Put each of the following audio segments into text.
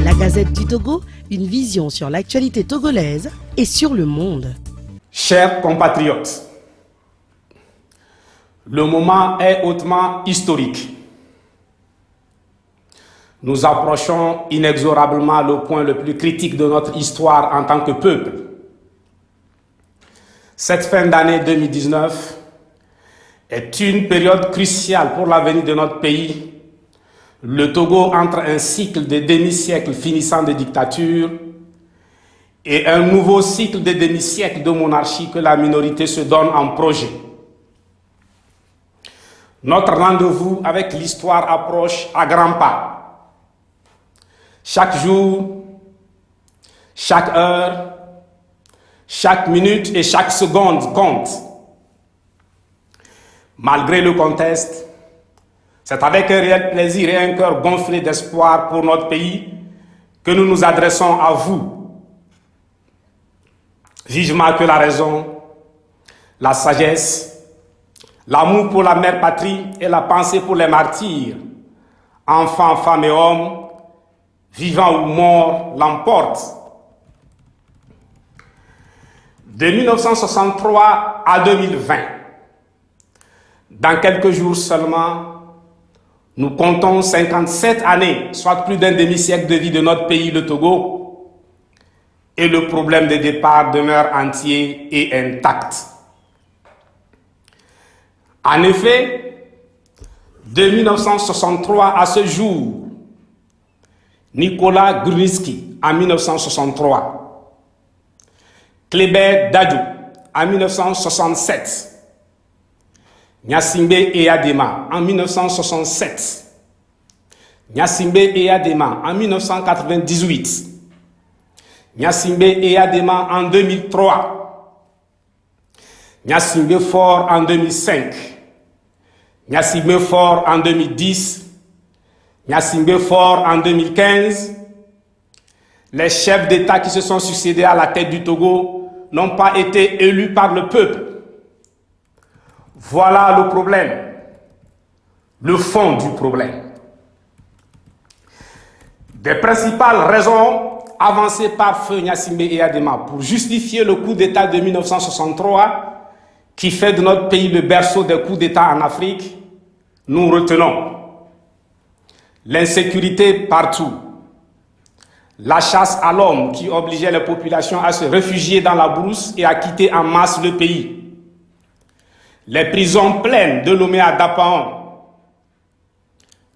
La Gazette du Togo, une vision sur l'actualité togolaise et sur le monde. Chers compatriotes, le moment est hautement historique. Nous approchons inexorablement le point le plus critique de notre histoire en tant que peuple. Cette fin d'année 2019 est une période cruciale pour l'avenir de notre pays. Le Togo entre un cycle de demi-siècle finissant de dictature et un nouveau cycle de demi-siècle de monarchie que la minorité se donne en projet. Notre rendez-vous avec l'histoire approche à grands pas. Chaque jour, chaque heure, chaque minute et chaque seconde compte. Malgré le contexte, c'est avec un réel plaisir et un cœur gonflé d'espoir pour notre pays que nous nous adressons à vous. Vivement que la raison, la sagesse, l'amour pour la mère patrie et la pensée pour les martyrs, enfants, femmes et hommes, vivants ou morts, l'emportent. De 1963 à 2020, dans quelques jours seulement, nous comptons 57 années, soit plus d'un demi-siècle de vie de notre pays, le Togo, et le problème des départs demeure entier et intact. En effet, de 1963 à ce jour, Nicolas Grunitzky en 1963, Kléber Dadju en 1967, Gnassingbé Eyadema en 1967, Gnassingbé Eyadema en 1998, Gnassingbé Eyadema en 2003, Gnassingbé Faure en 2005, Gnassingbé Faure en 2010, Gnassingbé Faure en 2015. Les chefs d'État qui se sont succédés à la tête du Togo n'ont pas été élus par le peuple. Voilà le problème, le fond du problème. Des principales raisons avancées par Feu Gnassingbé Eyadema pour justifier le coup d'État de 1963 qui fait de notre pays le berceau des coups d'État en Afrique, nous retenons l'insécurité partout, la chasse à l'homme qui obligeait les populations à se réfugier dans la brousse et à quitter en masse le pays, les prisons pleines de Lomé à Dapaon,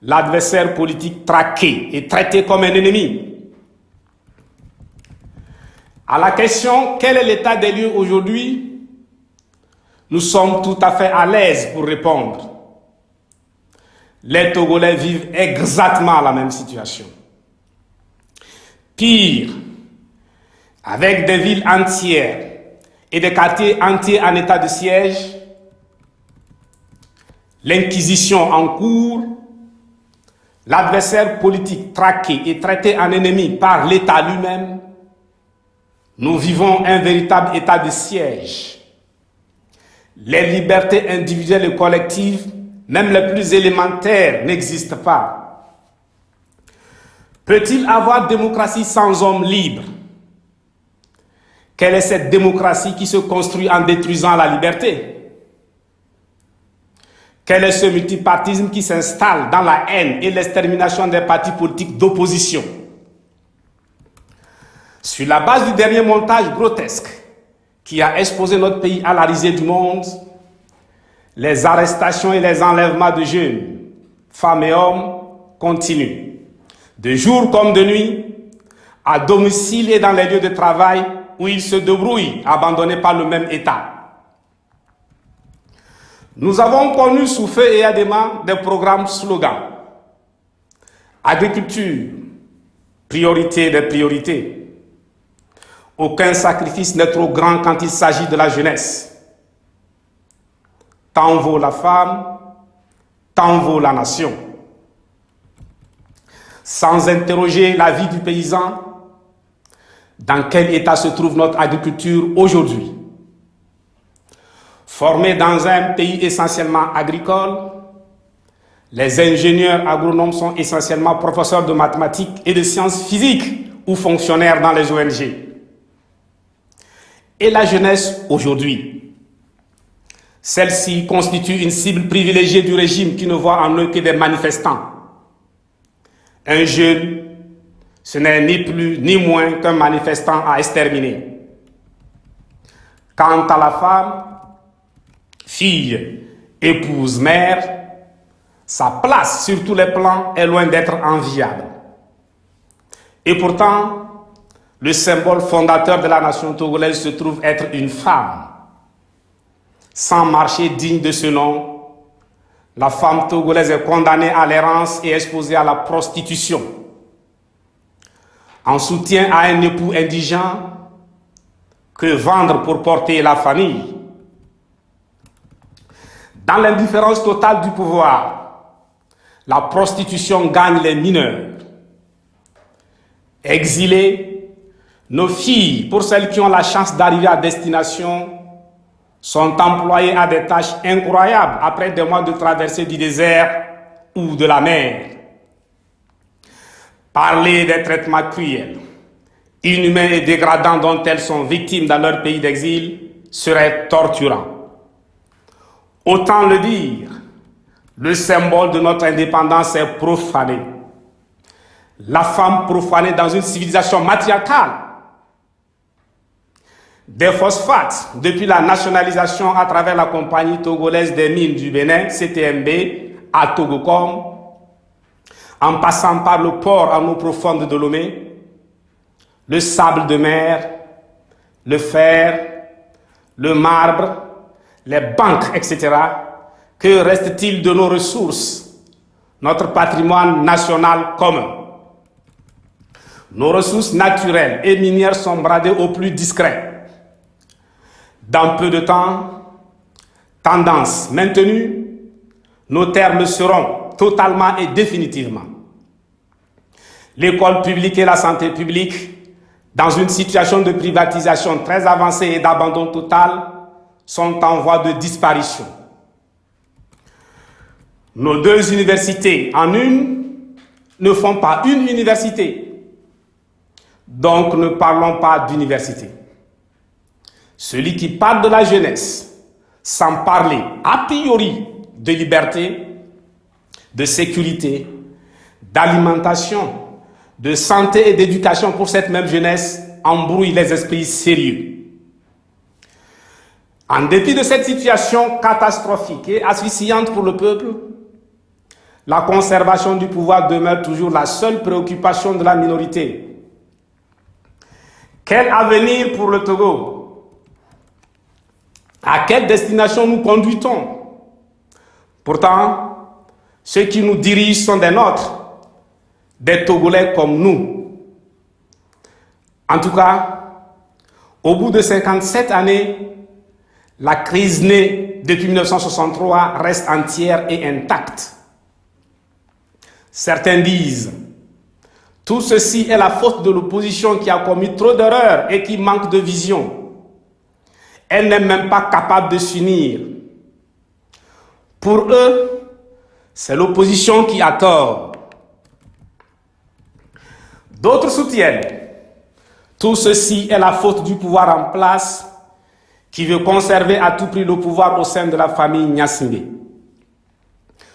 l'adversaire politique traqué et traité comme un ennemi. À la question « Quel est l'état des lieux aujourd'hui ?», nous sommes tout à fait à l'aise pour répondre. Les Togolais vivent exactement la même situation. Pire, avec des villes entières et des quartiers entiers en état de siège, l'inquisition en cours, l'adversaire politique traqué et traité en ennemi par l'État lui-même, nous vivons un véritable état de siège. Les libertés individuelles et collectives, même les plus élémentaires, n'existent pas. Peut-il avoir démocratie sans hommes libres? Quelle est cette démocratie qui se construit en détruisant la liberté? Quel est ce multipartisme qui s'installe dans la haine et l'extermination des partis politiques d'opposition? Sur la base du dernier montage grotesque qui a exposé notre pays à la risée du monde, les arrestations et les enlèvements de jeunes, femmes et hommes, continuent. De jour comme de nuit, à domicile et dans les lieux de travail où ils se débrouillent, abandonnés par le même État. Nous avons connu sous Feu Eyadema des programmes slogans. Agriculture, priorité des priorités. Aucun sacrifice n'est trop grand quand il s'agit de la jeunesse. Tant vaut la femme, tant vaut la nation. Sans interroger la vie du paysan, dans quel état se trouve notre agriculture aujourd'hui? Formée dans un pays essentiellement agricole, Les ingénieurs agronomes sont essentiellement professeurs de mathématiques et de sciences physiques ou fonctionnaires dans les ONG. Et la jeunesse aujourd'hui, celle-ci constitue une cible privilégiée du régime qui ne voit en eux que des manifestants. Un jeune, ce n'est ni plus ni moins qu'un manifestant à exterminer. Quant à la femme, fille, épouse, mère, sa place sur tous les plans est loin d'être enviable. Et pourtant, le symbole fondateur de la nation togolaise se trouve être une femme. Sans marcher digne de ce nom, la femme togolaise est condamnée à l'errance et exposée à la prostitution. En soutien à un époux indigent, que vendre pour porter la famille. Dans l'indifférence totale du pouvoir, la prostitution gagne les mineurs. Exilées, nos filles, pour celles qui ont la chance d'arriver à destination, sont employées à des tâches incroyables après des mois de traversée du désert ou de la mer. Parler des traitements cruels, inhumains et dégradants dont elles sont victimes dans leur pays d'exil serait torturant. Autant le dire, le symbole de notre indépendance est profané. La femme profanée dans une civilisation matriarcale. Des phosphates, depuis la nationalisation à travers la compagnie togolaise des mines du Bénin, CTMB, à Togocom, en passant par le port en eau profonde de Lomé, le sable de mer, le fer, le marbre, les banques, etc. Que reste-t-il de nos ressources, notre patrimoine national commun? Nos ressources naturelles et minières sont bradées au plus discret. Dans peu de temps, tendance maintenue, nos terres le seront totalement et définitivement. L'école publique et la santé publique, dans une situation de privatisation très avancée et d'abandon total, sont en voie de disparition. Nos deux universités en une ne font pas une université. Donc ne parlons pas d'université. Celui qui parle de la jeunesse, sans parler a priori de liberté, de sécurité, d'alimentation, de santé et d'éducation pour cette même jeunesse, embrouille les esprits sérieux. En dépit de cette situation catastrophique et asphyxiante pour le peuple, la conservation du pouvoir demeure toujours la seule préoccupation de la minorité. Quel avenir pour le Togo? À quelle destination nous conduit-on? Pourtant, ceux qui nous dirigent sont des nôtres, des Togolais comme nous. En tout cas, au bout de 57 années, la crise née depuis 1963 reste entière et intacte. Certains disent, tout ceci est la faute de l'opposition qui a commis trop d'erreurs et qui manque de vision. Elle n'est même pas capable de s'unir. Pour eux, c'est l'opposition qui a tort. D'autres soutiennent, tout ceci est la faute du pouvoir en place qui veut conserver à tout prix le pouvoir au sein de la famille Gnassingbé.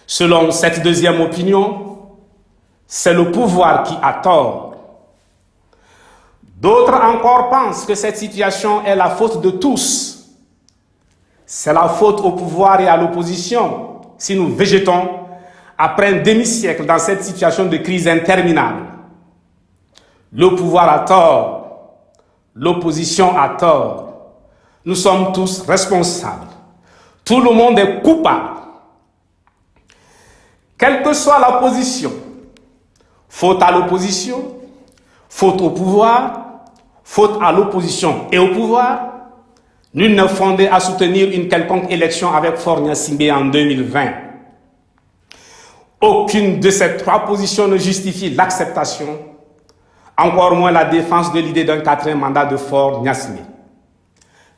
Selon cette deuxième opinion, c'est le pouvoir qui a tort. D'autres encore pensent que cette situation est la faute de tous. C'est la faute au pouvoir et à l'opposition si nous végétons après un demi-siècle dans cette situation de crise interminable. Le pouvoir a tort, l'opposition a tort. Nous sommes tous responsables. Tout le monde est coupable. Quelle que soit la position, faute à l'opposition, faute au pouvoir, faute à l'opposition et au pouvoir, nul n'est fondé à soutenir une quelconque élection avec Faure Gnassingbé en 2020. Aucune de ces trois positions ne justifie l'acceptation, encore moins la défense de l'idée d'un quatrième mandat de Faure Gnassingbé.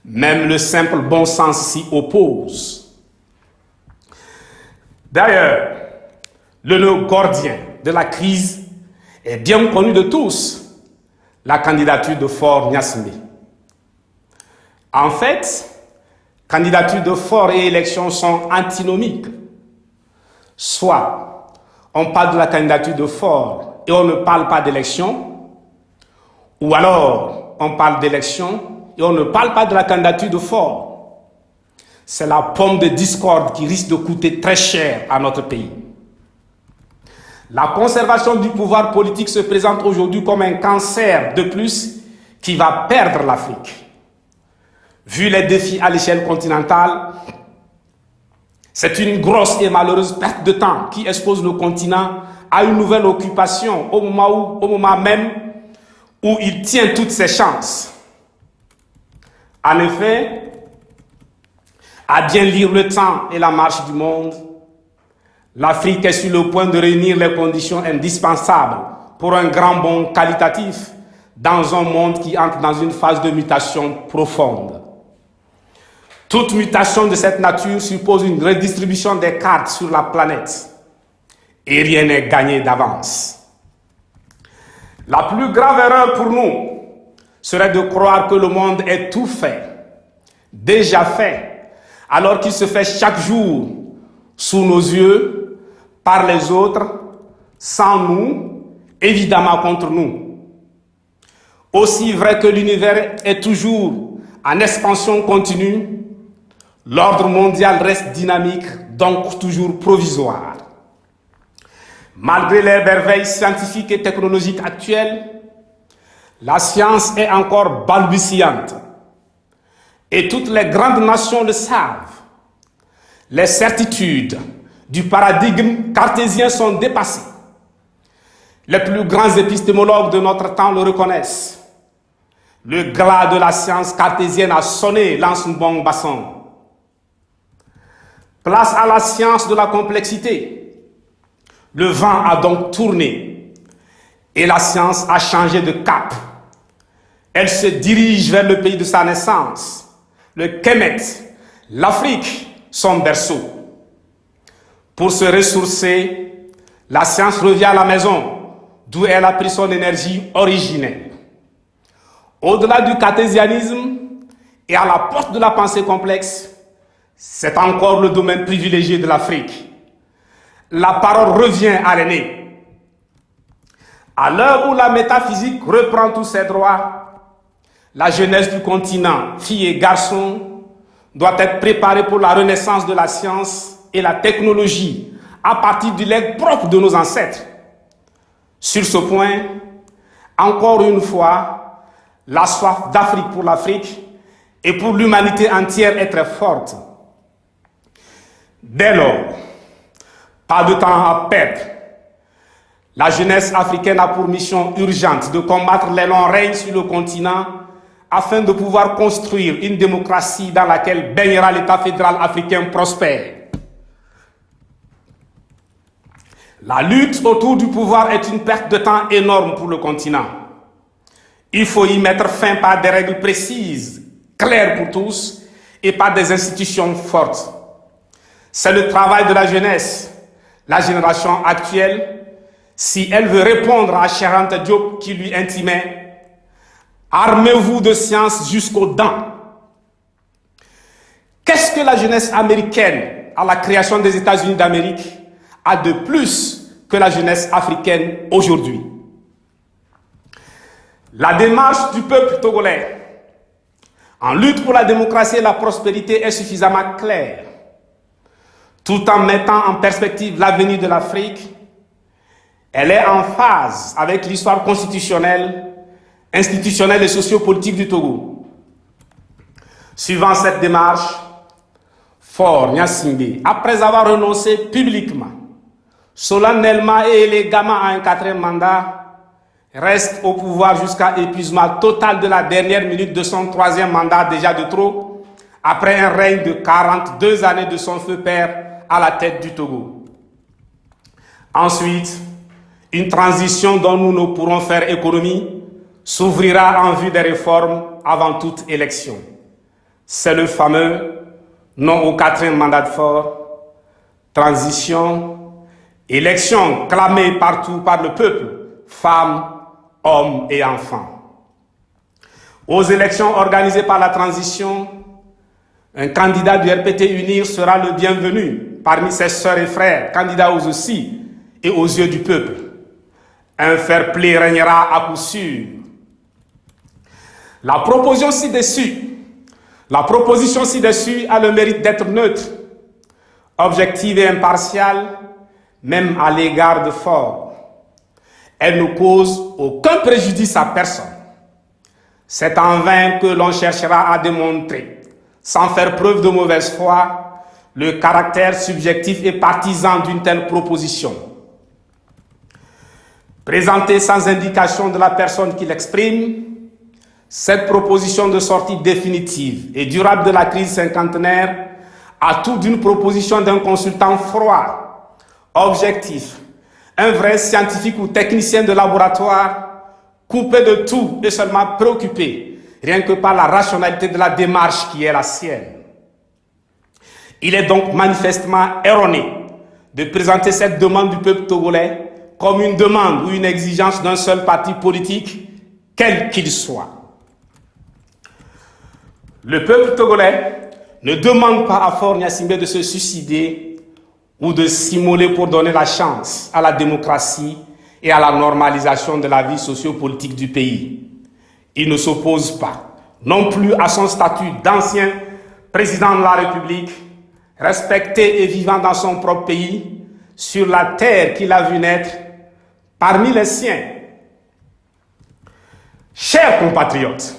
Même le simple bon sens s'y oppose. D'ailleurs, le nœud gordien de la crise est bien connu de tous, la candidature de Faure Gnassingbé. En fait, candidature de Faure et élection sont antinomiques. Soit on parle de la candidature de Faure et on ne parle pas d'élection, ou alors on parle d'élection et on ne parle pas de la candidature de Faure. C'est la pomme de discorde qui risque de coûter très cher à notre pays. La conservation du pouvoir politique se présente aujourd'hui comme un cancer de plus qui va perdre l'Afrique. Vu les défis à l'échelle continentale, c'est une grosse et malheureuse perte de temps qui expose le continent à une nouvelle occupation au moment même où il tient toutes ses chances. En effet, à bien lire le temps et la marche du monde, l'Afrique est sur le point de réunir les conditions indispensables pour un grand bond qualitatif dans un monde qui entre dans une phase de mutation profonde. Toute mutation de cette nature suppose une redistribution des cartes sur la planète et rien n'est gagné d'avance. La plus grave erreur pour nous serait de croire que le monde est tout fait, déjà fait, alors qu'il se fait chaque jour sous nos yeux, par les autres, sans nous, évidemment contre nous. Aussi vrai que l'univers est toujours en expansion continue, l'ordre mondial reste dynamique, donc toujours provisoire. Malgré les merveilles scientifiques et technologiques actuelles, la science est encore balbutiante. Et toutes les grandes nations le savent. Les certitudes du paradigme cartésien sont dépassées. Les plus grands épistémologues de notre temps le reconnaissent. Le glas de la science cartésienne a sonné, lance un bon basson. Place à la science de la complexité. Le vent a donc tourné et la science a changé de cap. Elle se dirige vers le pays de sa naissance. Le Kemet, l'Afrique, son berceau. Pour se ressourcer, la science revient à la maison, d'où elle a pris son énergie originelle. Au-delà du cartésianisme et à la porte de la pensée complexe, c'est encore le domaine privilégié de l'Afrique. La parole revient à l'aîné. À l'heure où la métaphysique reprend tous ses droits, la jeunesse du continent, filles et garçons, doit être préparée pour la renaissance de la science et la technologie à partir du legs propre de nos ancêtres. Sur ce point, encore une fois, la soif d'Afrique pour l'Afrique et pour l'humanité entière est très forte. Dès lors, pas de temps à perdre. La jeunesse africaine a pour mission urgente de combattre les longs règnes sur le continent afin de pouvoir construire une démocratie dans laquelle baignera l'État fédéral africain prospère. La lutte autour du pouvoir est une perte de temps énorme pour le continent. Il faut y mettre fin par des règles précises, claires pour tous, et par des institutions fortes. C'est le travail de la jeunesse, la génération actuelle, si elle veut répondre à Cheikh Diop qui lui intimait « Armez-vous de science jusqu'aux dents ». Qu'est-ce que la jeunesse américaine à la création des États-Unis d'Amérique a de plus que la jeunesse africaine aujourd'hui? La démarche du peuple togolais en lutte pour la démocratie et la prospérité est suffisamment claire. Tout en mettant en perspective l'avenir de l'Afrique, elle est en phase avec l'histoire constitutionnelle, institutionnelle et sociopolitique du Togo. Suivant cette démarche, Faure Gnassingbé, après avoir renoncé publiquement, solennellement et élégamment à un 4e mandat, reste au pouvoir jusqu'à épuisement total de la dernière minute de son 3e mandat déjà de trop, après un règne de 42 années de son feu père à la tête du Togo. Ensuite, une transition dont nous ne pourrons faire économie s'ouvrira en vue des réformes avant toute élection. C'est le fameux non au 4e mandat de Faure, transition Élection clamée partout par le peuple, femmes, hommes et enfants. Aux élections organisées par la transition, un candidat du RPT UNIR sera le bienvenu parmi ses sœurs et frères, candidats aux aussi et aux yeux du peuple. Un fair-play régnera à coup sûr. La proposition ci-dessus a le mérite d'être neutre, objective et impartiale, même à l'égard de Faure. Elle ne cause aucun préjudice à personne. C'est en vain que l'on cherchera à démontrer, sans faire preuve de mauvaise foi, le caractère subjectif et partisan d'une telle proposition. Présentée sans indication de la personne qui l'exprime, cette proposition de sortie définitive et durable de la crise cinquantenaire a tout d'une proposition d'un consultant froid, objectif, un vrai scientifique ou technicien de laboratoire, coupé de tout et seulement préoccupé, rien que par la rationalité de la démarche qui est la sienne. Il est donc manifestement erroné de présenter cette demande du peuple togolais comme une demande ou une exigence d'un seul parti politique, quel qu'il soit. Le peuple togolais ne demande pas à Faure Gnassingbé de se suicider ou de s'immoler pour donner la chance à la démocratie et à la normalisation de la vie sociopolitique du pays. Il ne s'oppose pas non plus à son statut d'ancien président de la République, respecté et vivant dans son propre pays, sur la terre qu'il a vu naître, parmi les siens. Chers compatriotes,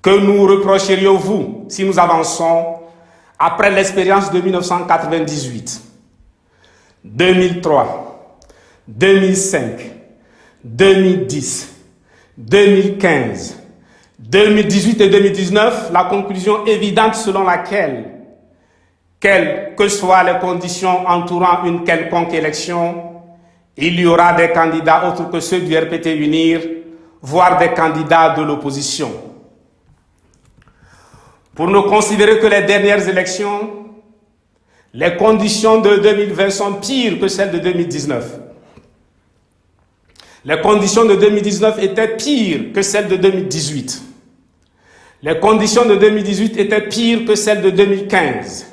que nous reprocherions-vous si nous avançons après l'expérience de 1998, 2003, 2005, 2010, 2015, 2018 et 2019, la conclusion évidente selon laquelle, quelles que soient les conditions entourant une quelconque élection, il y aura des candidats autres que ceux du RPT UNIR, voire des candidats de l'opposition. Pour ne considérer que les dernières élections, les conditions de 2020 sont pires que celles de 2019. Les conditions de 2019 étaient pires que celles de 2018. Les conditions de 2018 étaient pires que celles de 2015.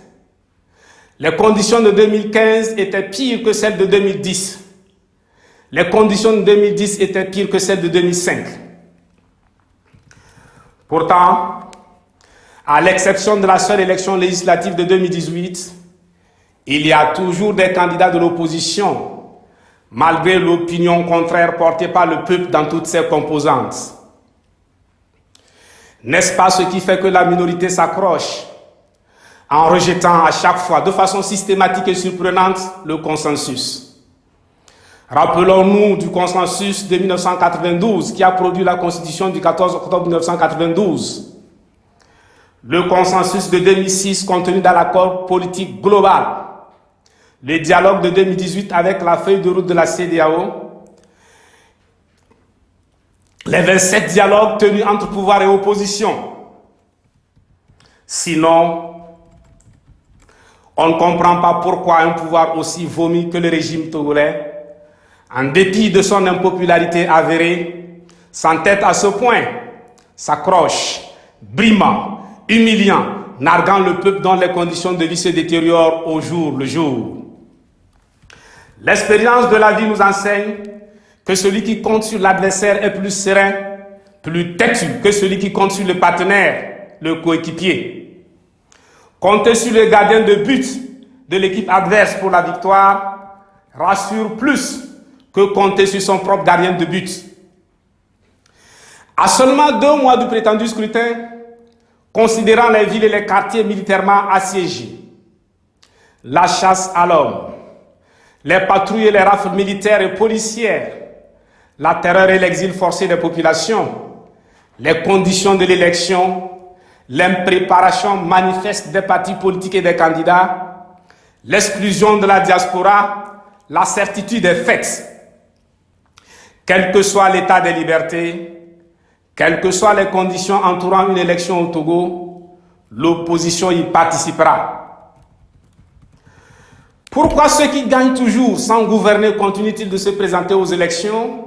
Les conditions de 2015 étaient pires que celles de 2010. Les conditions de 2010 étaient pires que celles de 2005. Pourtant, à l'exception de la seule élection législative de 2018, il y a toujours des candidats de l'opposition, malgré l'opinion contraire portée par le peuple dans toutes ses composantes. N'est-ce pas ce qui fait que la minorité s'accroche en rejetant à chaque fois, de façon systématique et surprenante, le consensus? Rappelons-nous du consensus de 1992 qui a produit la Constitution du 14 octobre 1992. Le consensus de 2006 contenu dans l'accord politique global. Le dialogue de 2018 avec la feuille de route de la CEDEAO. Les 27 dialogues tenus entre pouvoir et opposition. Sinon, on ne comprend pas pourquoi un pouvoir aussi vomi que le régime togolais, en dépit de son impopularité avérée, s'entête à ce point, s'accroche, brimant, humiliant, narguant le peuple dont les conditions de vie se détériorent au jour le jour. L'expérience de la vie nous enseigne que celui qui compte sur l'adversaire est plus serein, plus têtu que celui qui compte sur le partenaire, le coéquipier. Compter sur le gardien de but de l'équipe adverse pour la victoire rassure plus que compter sur son propre gardien de but. À seulement 2 mois du prétendu scrutin, considérant les villes et les quartiers militairement assiégés, la chasse à l'homme, les patrouilles et les rafles militaires et policières, la terreur et l'exil forcé des populations, les conditions de l'élection, l'impréparation manifeste des partis politiques et des candidats, l'exclusion de la diaspora, la certitude est faite. Quel que soit l'état des libertés, quelles que soient les conditions entourant une élection au Togo, l'opposition y participera. Pourquoi ceux qui gagnent toujours sans gouverner continuent-ils de se présenter aux élections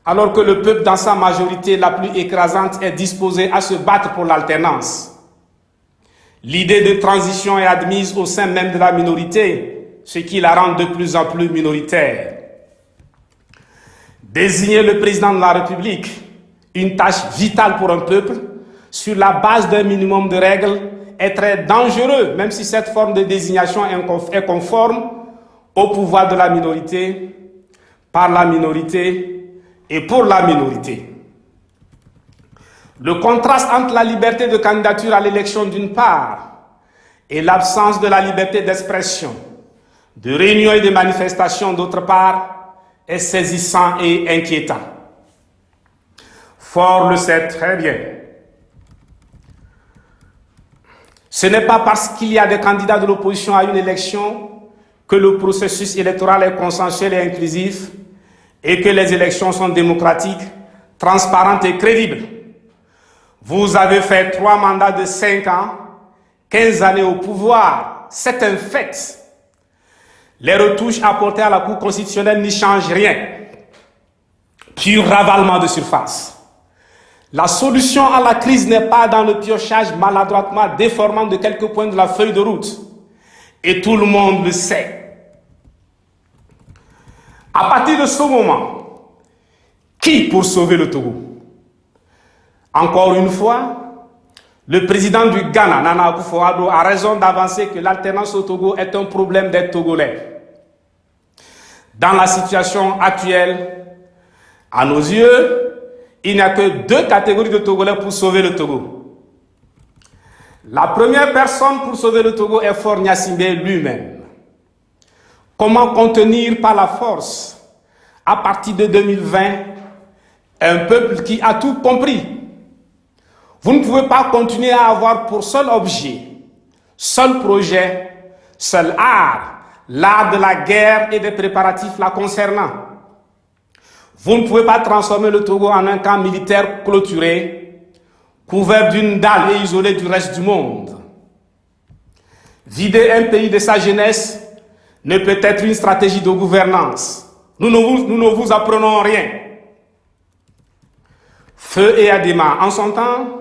alors que le peuple dans sa majorité la plus écrasante est disposé à se battre pour l'alternance? L'idée de transition est admise au sein même de la minorité, ce qui la rend de plus en plus minoritaire. Désigner le président de la République, une tâche vitale pour un peuple, sur la base d'un minimum de règles, est très dangereux, même si cette forme de désignation est conforme au pouvoir de la minorité, par la minorité et pour la minorité. Le contraste entre la liberté de candidature à l'élection d'une part et l'absence de la liberté d'expression, de réunion et de manifestation d'autre part est saisissant et inquiétant. Faure le sait très bien. Ce n'est pas parce qu'il y a des candidats de l'opposition à une élection que le processus électoral est consensuel et inclusif et que les élections sont démocratiques, transparentes et crédibles. Vous avez fait 3 mandats de 5 ans, 15 années au pouvoir. C'est un fait. Les retouches apportées à la Cour constitutionnelle n'y changent rien. Pur ravalement de surface. La solution à la crise n'est pas dans le piochage maladroitement déformant de quelques points de la feuille de route. Et tout le monde le sait. À partir de ce moment, qui pour sauver le Togo? Encore une fois, le président du Ghana, Nana Akufo-Addo, a raison d'avancer que l'alternance au Togo est un problème des Togolais. Dans la situation actuelle, à nos yeux, il n'y a que 2 catégories de Togolais pour sauver le Togo. La première personne pour sauver le Togo est Faure Gnassingbé lui-même. Comment contenir par la force, à partir de 2020, un peuple qui a tout compris? Vous ne pouvez pas continuer à avoir pour seul objet, seul projet, seul art, l'art de la guerre et des préparatifs la concernant. Vous ne pouvez pas transformer le Togo en un camp militaire clôturé, couvert d'une dalle et isolé du reste du monde. Vider un pays de sa jeunesse ne peut être une stratégie de gouvernance. Nous ne vous apprenons rien. Feu et Adema, en son temps,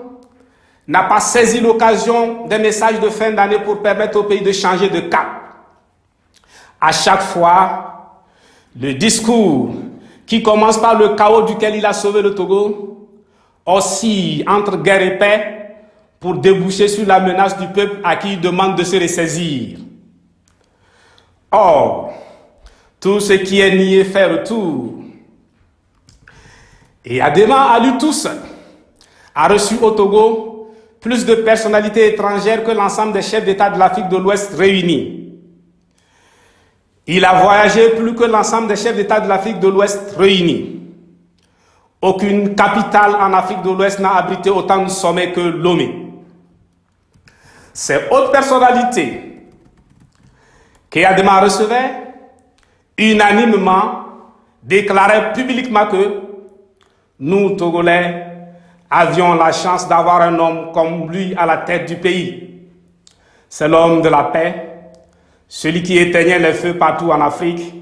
n'a pas saisi l'occasion des messages de fin d'année pour permettre au pays de changer de cap. À chaque fois, le discours qui commence par le chaos duquel il a sauvé le Togo oscille entre guerre et paix pour déboucher sur la menace du peuple à qui il demande de se ressaisir. Or, tout ce qui est nié fait retour. Et Adema, à lui tout seul, a reçu au Togo plus de personnalités étrangères que l'ensemble des chefs d'État de l'Afrique de l'Ouest réunis. Il a voyagé plus que l'ensemble des chefs d'État de l'Afrique de l'Ouest réunis. Aucune capitale en Afrique de l'Ouest n'a abrité autant de sommets que Lomé. Ces hautes personnalités qu'Adema recevait, unanimement, déclaraient publiquement que nous, Togolais, avions la chance d'avoir un homme comme lui à la tête du pays. C'est l'homme de la paix, celui qui éteignait les feux partout en Afrique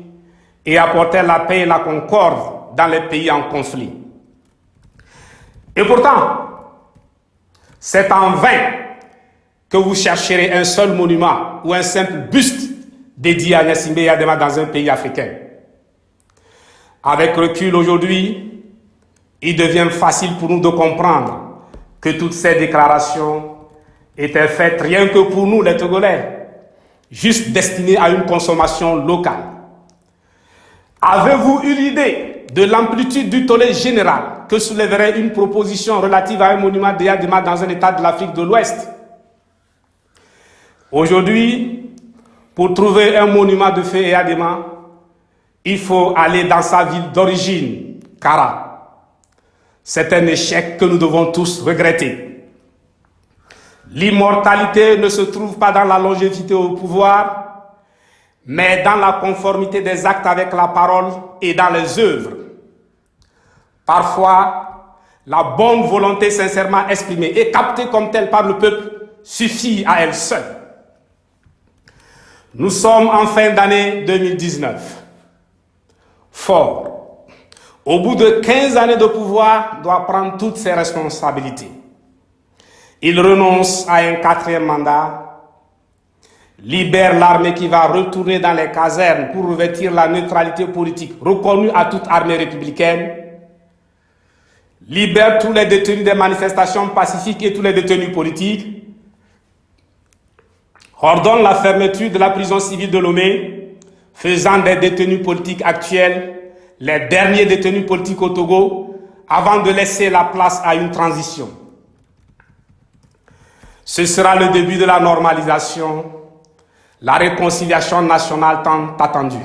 et apportait la paix et la concorde dans les pays en conflit. Et pourtant, c'est en vain que vous chercherez un seul monument ou un simple buste dédié à Gnassingbé et Adema dans un pays africain. Avec recul aujourd'hui, il devient facile pour nous de comprendre que toutes ces déclarations étaient faites rien que pour nous, les Togolais, juste destinées à une consommation locale. Avez-vous eu l'idée de l'amplitude du tollé général que soulèverait une proposition relative à un monument d'Adema dans un État de l'Afrique de l'Ouest? Aujourd'hui, pour trouver un monument de Feu et Adema, il faut aller dans sa ville d'origine, Kara. C'est un échec que nous devons tous regretter. L'immortalité ne se trouve pas dans la longévité au pouvoir, mais dans la conformité des actes avec la parole et dans les œuvres. Parfois, la bonne volonté sincèrement exprimée et captée comme telle par le peuple suffit à elle seule. Nous sommes en fin d'année 2019. Fort, au bout de 15 années de pouvoir, doit prendre toutes ses responsabilités. Il renonce à un 4e mandat, libère l'armée qui va retourner dans les casernes pour revêtir la neutralité politique reconnue à toute armée républicaine, libère tous les détenus des manifestations pacifiques et tous les détenus politiques, ordonne la fermeture de la prison civile de Lomé, faisant des détenus politiques actuels les derniers détenus politiques au Togo, avant de laisser la place à une transition. Ce sera le début de la normalisation, la réconciliation nationale tant attendue.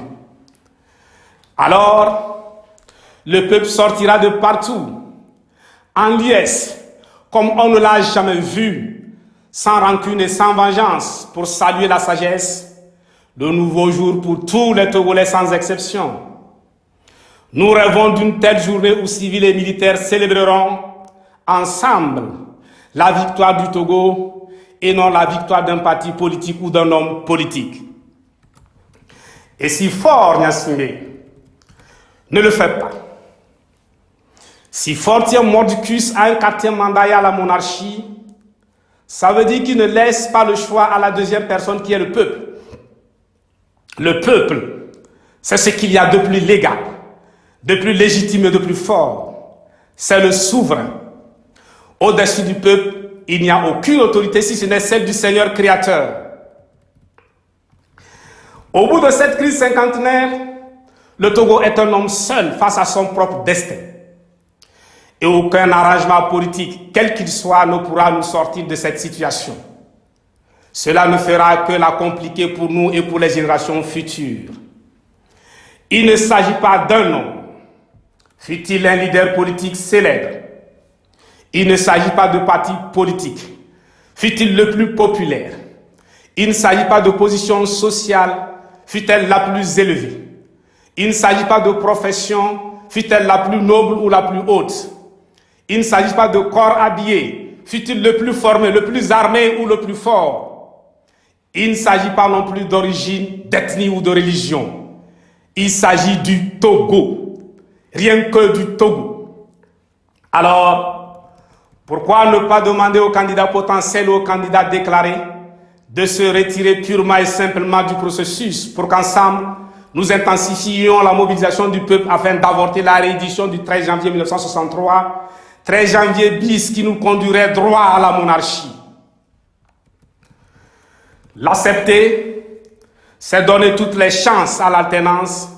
Alors, le peuple sortira de partout, en liesse, comme on ne l'a jamais vu, sans rancune et sans vengeance, pour saluer la sagesse, le nouveau jour pour tous les Togolais sans exception. Nous rêvons d'une telle journée où civils et militaires célébreront ensemble la victoire du Togo et non la victoire d'un parti politique ou d'un homme politique. Et si Faure Gnassingbé ne le fait pas, si Faure tient mordicus à un 4e mandat et à la monarchie, ça veut dire qu'il ne laisse pas le choix à la deuxième personne qui est le peuple. Le peuple, c'est ce qu'il y a de plus légal, de plus légitime et de plus fort. C'est le souverain. Au-dessus du peuple, il n'y a aucune autorité si ce n'est celle du Seigneur créateur. Au bout de cette crise cinquantenaire, le Togo est un homme seul face à son propre destin. Et aucun arrangement politique, quel qu'il soit, ne pourra nous sortir de cette situation. Cela ne fera que la compliquer pour nous et pour les générations futures. Il ne s'agit pas d'un homme, fût-il un leader politique célèbre. Il ne s'agit pas de parti politique, fût-il le plus populaire. Il ne s'agit pas de position sociale, fût-elle la plus élevée. Il ne s'agit pas de profession, fût-elle la plus noble ou la plus haute. Il ne s'agit pas de corps habillé, fût-il le plus formé, le plus armé ou le plus fort. Il ne s'agit pas non plus d'origine, d'ethnie ou de religion. Il s'agit du Togo, rien que du Togo. Alors, pourquoi ne pas demander aux candidats potentiels ou aux candidats déclarés de se retirer purement et simplement du processus pour qu'ensemble, nous intensifions la mobilisation du peuple afin d'avorter la réédition du 13 janvier 1963, 13 janvier bis qui nous conduirait droit à la monarchie. L'accepter, c'est donner toutes les chances à l'alternance,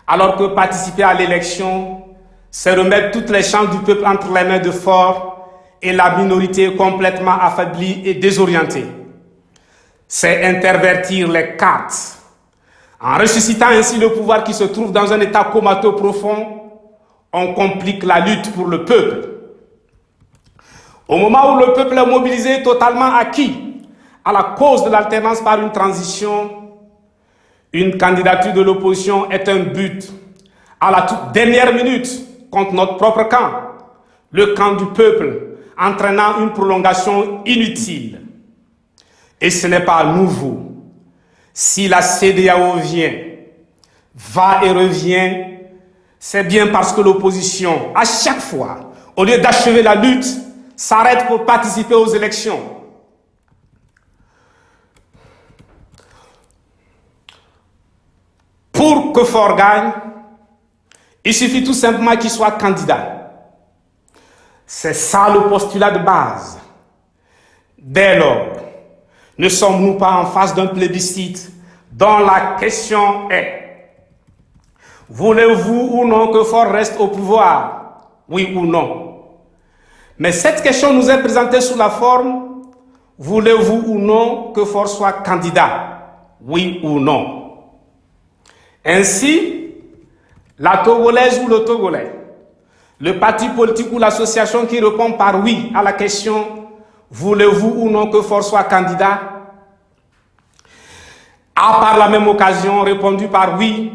alors que participer à l'élection, c'est remettre toutes les chances du peuple entre les mains de Faure et la minorité complètement affaiblie et désorientée. C'est intervertir les cartes. En ressuscitant ainsi le pouvoir qui se trouve dans un état comateux profond, on complique la lutte pour le peuple. Au moment où le peuple est mobilisé, totalement acquis à la cause de l'alternance par une transition, une candidature de l'opposition est un but à la toute dernière minute contre notre propre camp, le camp du peuple, entraînant une prolongation inutile. Et ce n'est pas nouveau. Si la CEDEAO vient, va et revient, c'est bien parce que l'opposition, à chaque fois, au lieu d'achever la lutte, s'arrête pour participer aux élections. Pour que Faure gagne, il suffit tout simplement qu'il soit candidat. C'est ça le postulat de base. Dès lors, ne sommes-nous pas en face d'un plébiscite dont la question est: voulez-vous ou non que Faure reste au pouvoir? Oui ou non? Mais cette question nous est présentée sous la forme: voulez-vous ou non que Faure soit candidat? Oui ou non? Ainsi, la Togolaise ou le Togolais, le parti politique ou l'association qui répond par oui à la question: voulez-vous ou non que Faure soit candidat, a par la même occasion répondu par oui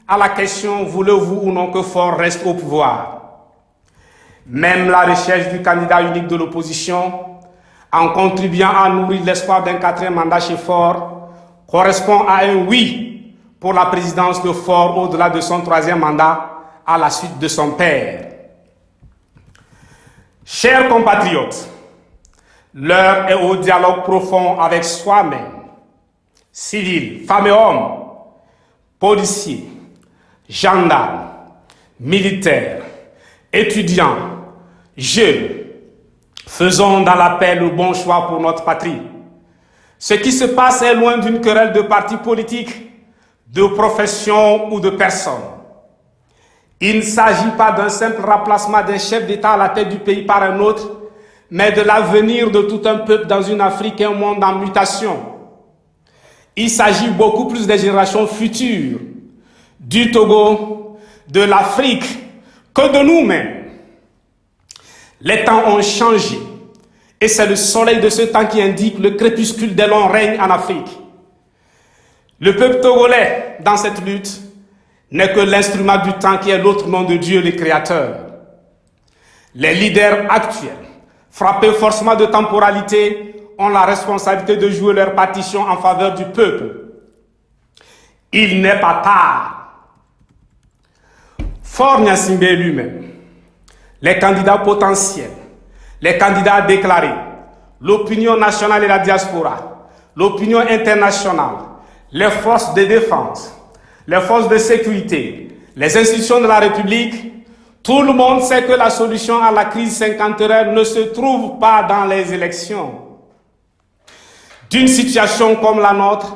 à la question: voulez-vous ou non que Faure reste au pouvoir? Même la recherche du candidat unique de l'opposition, en contribuant à nourrir l'espoir d'un 4e mandat chez Faure, correspond à un oui pour la présidence de Faure au-delà de son 3e mandat à la suite de son père. Chers compatriotes, l'heure est au dialogue profond avec soi-même, civils, femmes et hommes, policiers, gendarmes, militaires, étudiants, jeunes. Faisons dans la paix le bon choix pour notre patrie. Ce qui se passe est loin d'une querelle de partis politiques, de profession ou de personnes. Il ne s'agit pas d'un simple remplacement d'un chef d'État à la tête du pays par un autre, mais de l'avenir de tout un peuple dans une Afrique et un monde en mutation. Il s'agit beaucoup plus des générations futures, du Togo, de l'Afrique, que de nous-mêmes. Les temps ont changé et c'est le soleil de ce temps qui indique le crépuscule des longs règnes en Afrique. Le peuple togolais, dans cette lutte, n'est que l'instrument du temps qui est l'autre nom de Dieu, le Créateur. Les leaders actuels, frappés forcément de temporalité, ont la responsabilité de jouer leur partition en faveur du peuple. Il n'est pas tard. Faure Gnassingbé lui-même, les candidats potentiels, les candidats déclarés, l'opinion nationale et la diaspora, l'opinion internationale, les forces de défense, les forces de sécurité, les institutions de la République, tout le monde sait que la solution à la crise 50 heures ne se trouve pas dans les élections. D'une situation comme la nôtre,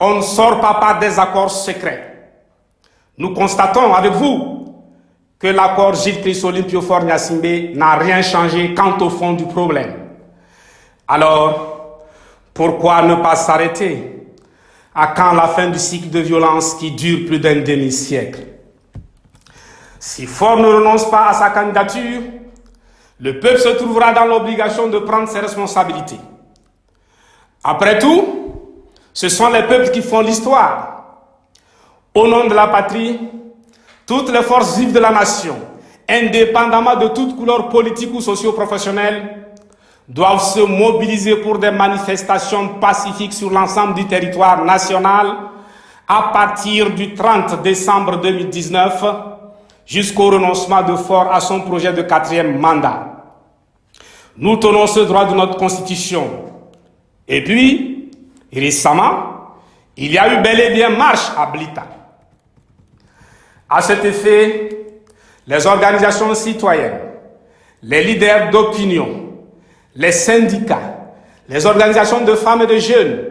on ne sort pas par des accords secrets. Nous constatons avec vous que l'accord Gilles Chrysolyme Faure Gnassingbé n'a rien changé quant au fond du problème. Alors, pourquoi ne pas s'arrêter? À quand la fin du cycle de violence qui dure plus d'un demi-siècle? Si Faure ne renonce pas à sa candidature, le peuple se trouvera dans l'obligation de prendre ses responsabilités. Après tout, ce sont les peuples qui font l'histoire. Au nom de la patrie, toutes les forces vives de la nation, indépendamment de toute couleur politique ou socio-professionnelle, doivent se mobiliser pour des manifestations pacifiques sur l'ensemble du territoire national à partir du 30 décembre 2019 jusqu'au renoncement de Faure à son projet de 4e mandat. Nous tenons ce droit de notre Constitution. Et puis, récemment, il y a eu bel et bien marche à Blita. À cet effet, les organisations citoyennes, les leaders d'opinion, les syndicats, les organisations de femmes et de jeunes,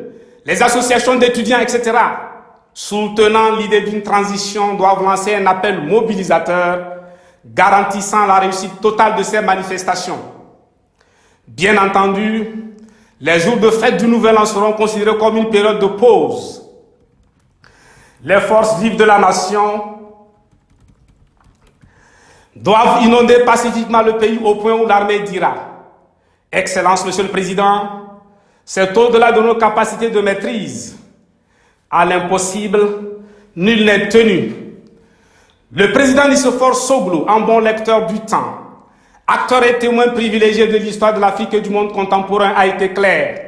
les associations d'étudiants, etc., soutenant l'idée d'une transition, doivent lancer un appel mobilisateur garantissant la réussite totale de ces manifestations. Bien entendu, les jours de fête du Nouvel An seront considérés comme une période de pause. Les forces vives de la nation doivent inonder pacifiquement le pays au point où l'armée dira « Excellence, Monsieur le Président, c'est au-delà de nos capacités de maîtrise. À l'impossible, nul n'est tenu. » Le président Nicéphore Soglou, un bon lecteur du temps, acteur et témoin privilégié de l'histoire de l'Afrique et du monde contemporain, a été clair.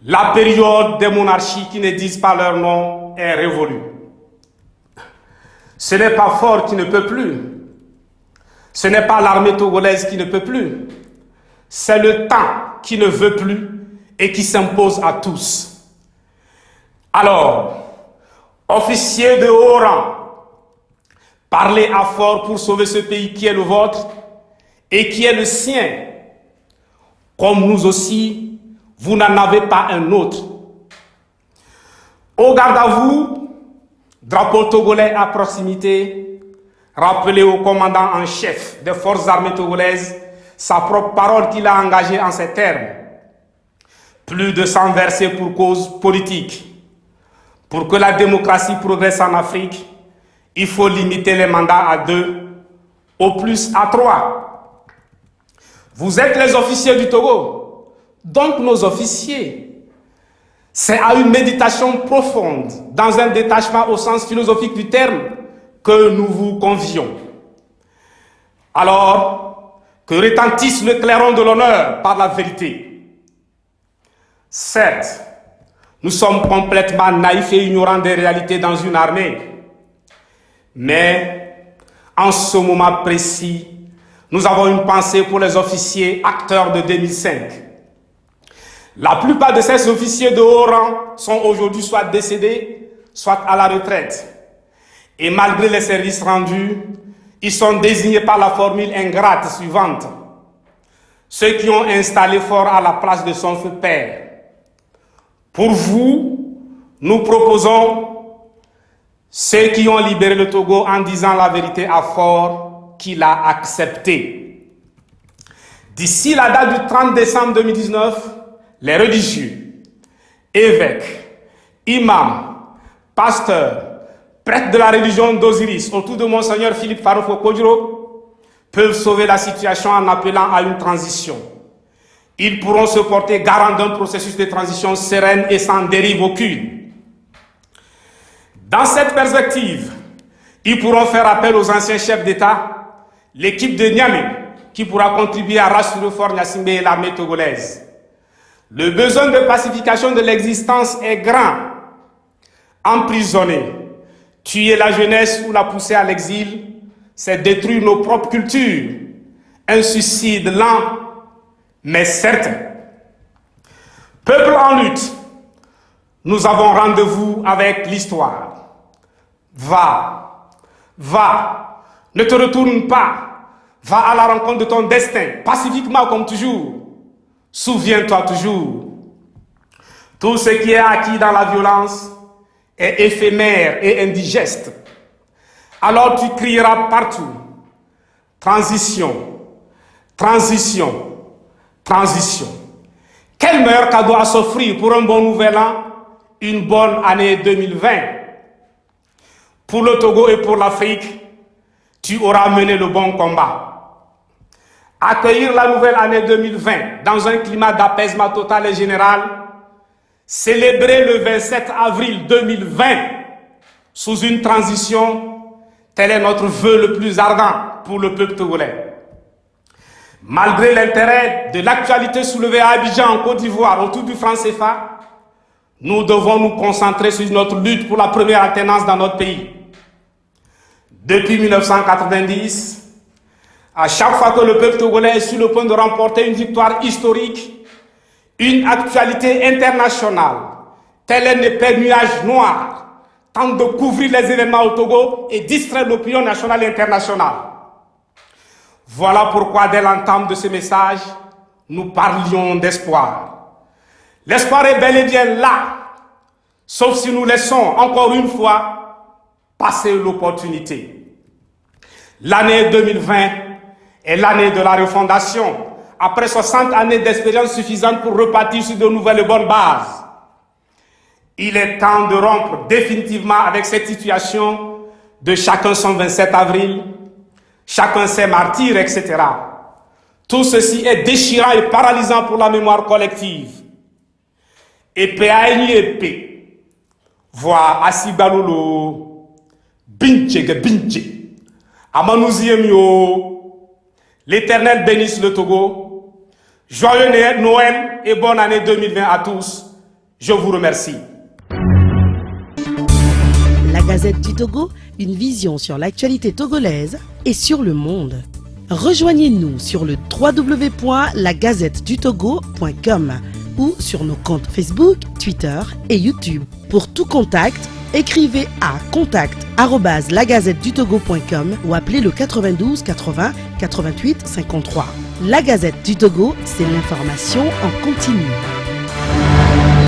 La période des monarchies qui ne disent pas leur nom est révolue. Ce n'est pas Faure qui ne peut plus. Ce n'est pas l'armée togolaise qui ne peut plus. C'est le temps qui ne veut plus et qui s'impose à tous. Alors, officiers de haut rang, parlez à Faure pour sauver ce pays qui est le vôtre et qui est le sien. Comme nous aussi, vous n'en avez pas un autre. Au garde à vous, drapeau togolais à proximité, rappelez au commandant en chef des forces armées togolaises sa propre parole qu'il a engagée en ces termes. Plus de sang versé pour cause politique. Pour que la démocratie progresse en Afrique, il faut limiter les mandats à 2, au plus à 3. Vous êtes les officiers du Togo, donc nos officiers. C'est à une méditation profonde, dans un détachement au sens philosophique du terme, que nous vous convions. Alors, que retentisse le clairon de l'honneur par la vérité. Certes, Nous sommes complètement naïfs et ignorants des réalités dans une armée. Mais en ce moment précis, nous avons une pensée pour les officiers acteurs de 2005. La plupart de ces officiers de haut rang sont aujourd'hui soit décédés, soit à la retraite. Et malgré les services rendus, ils sont désignés par la formule ingrate suivante. Ceux qui ont installé fort à la place de son feu père. Pour vous, nous proposons ceux qui ont libéré le Togo en disant la vérité à Fort qu'il a accepté. D'ici la date du 30 décembre 2019, les religieux, évêques, imams, pasteurs, prêtres de la religion d'Osiris autour de Monseigneur Philippe Farouk Kodjiro peuvent sauver la situation en appelant à une transition. Ils pourront se porter garant d'un processus de transition sereine et sans dérive aucune. Dans cette perspective, ils pourront faire appel aux anciens chefs d'État, l'équipe de Niamey, qui pourra contribuer à rassurer Fort Gnassingbé et l'armée togolaise. Le besoin de pacification de l'existence est grand. Emprisonner, tuer la jeunesse ou la pousser à l'exil, c'est détruire nos propres cultures. Un suicide lent, mais certain. Peuple en lutte, nous avons rendez-vous avec l'histoire. Va, ne te retourne pas, va à la rencontre de ton destin, pacifiquement comme toujours. Souviens-toi toujours, tout ce qui est acquis dans la violence est éphémère et indigeste. Alors tu crieras partout, transition, transition, transition. Quel meilleur cadeau à s'offrir pour un bon nouvel an, une bonne année 2020. Pour le Togo et pour l'Afrique, tu auras mené le bon combat. Accueillir la nouvelle année 2020 dans un climat d'apaisement total et général, célébrer le 27 avril 2020 sous une transition, tel est notre vœu le plus ardent pour le peuple togolais. Malgré l'intérêt de l'actualité soulevée à Abidjan, en Côte d'Ivoire, autour du franc CFA, nous devons nous concentrer sur notre lutte pour la première alternance dans notre pays. Depuis 1990, à chaque fois que le peuple togolais est sur le point de remporter une victoire historique, une actualité internationale, tel un épais nuage noir, tente de couvrir les événements au Togo et distraire l'opinion nationale et internationale. Voilà pourquoi, dès l'entame de ce message, nous parlions d'espoir. L'espoir est bel et bien là, sauf si nous laissons encore une fois passer l'opportunité. L'année 2020 est l'année de la refondation, après 60 années d'expérience suffisante pour repartir sur de nouvelles bonnes bases. Il est temps de rompre définitivement avec cette situation de chacun son 27 avril, chacun ses martyrs, etc. Tout ceci est déchirant et paralysant pour la mémoire collective. Épée à épée, voix Asibalolo, Binche, Amanouziemio. L'Éternel bénisse le Togo. Joyeux Noël et bonne année 2020 à tous. Je vous remercie. La Gazette du Togo, une vision sur l'actualité togolaise et sur le monde. Rejoignez-nous sur le www.lagazettedutogo.com ou sur nos comptes Facebook, Twitter et YouTube. Pour tout contact, écrivez à contact@lagazettedutogo.com ou appelez le 92 80 88 53. La Gazette du Togo, c'est l'information en continu.